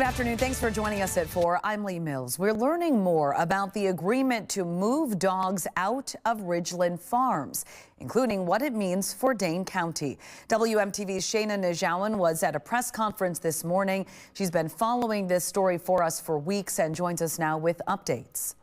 Good afternoon. Thanks for joining us at 4. I'm Lee Mills. We're learning more about the agreement to move dogs out of Ridglan Farms, including what it means for Dane County. WMTV's Shayna Najawan was at a press conference this morning. She's been following this story for us for weeks and joins us now with updates.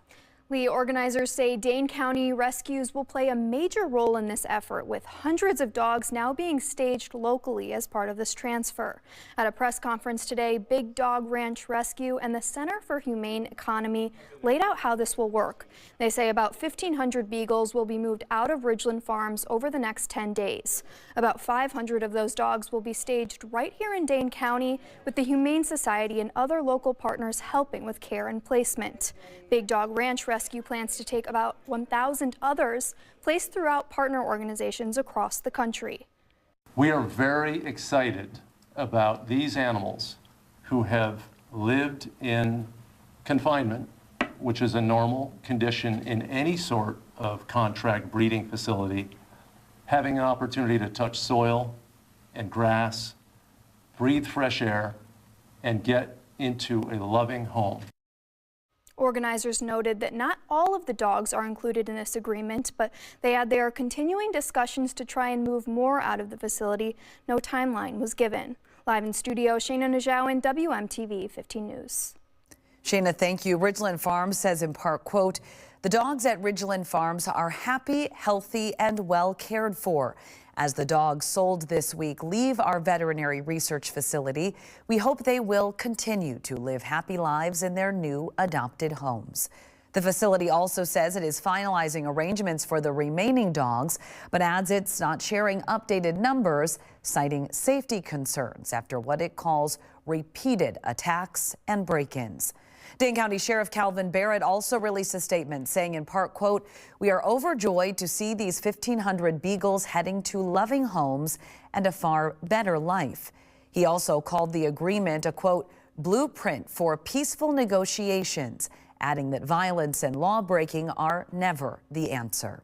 Lee, organizers say Dane County rescues will play a major role in this effort, with hundreds of dogs now being staged locally as part of this transfer. At a press conference today, Big Dog Ranch Rescue and the Center for Humane Economy laid out how this will work. They say about 1,500 beagles will be moved out of Ridglan Farms over the next 10 days. About 500 of those dogs will be staged right here in Dane County, with the Humane Society and other local partners helping with care and placement. Big Dog Ranch Rescue plans to take about 1,000 others placed throughout partner organizations across the country. We are very excited about these animals who have lived in confinement, which is a normal condition in any sort of contract breeding facility, having an opportunity to touch soil and grass, breathe fresh air, and get into a loving home. Organizers noted that not all of the dogs are included in this agreement, but they add they are continuing discussions to try and move more out of the facility. No timeline was given. Live in studio, Shayna Najawan, WMTV 15 News. Shayna, thank you. Ridglan Farms says in part, quote, "The dogs at Ridglan Farms are happy, healthy, and well cared for. As the dogs sold this week leave our veterinary research facility, we hope they will continue to live happy lives in their new adopted homes." The facility also says it is finalizing arrangements for the remaining dogs, but adds it's not sharing updated numbers, citing safety concerns after what it calls repeated attacks and break-ins. Dane County Sheriff Calvin Barrett also released a statement saying in part, quote, "We are overjoyed to see these 1,500 beagles heading to loving homes and a far better life." He also called the agreement a, quote, "blueprint for peaceful negotiations," adding that violence and law breaking are never the answer.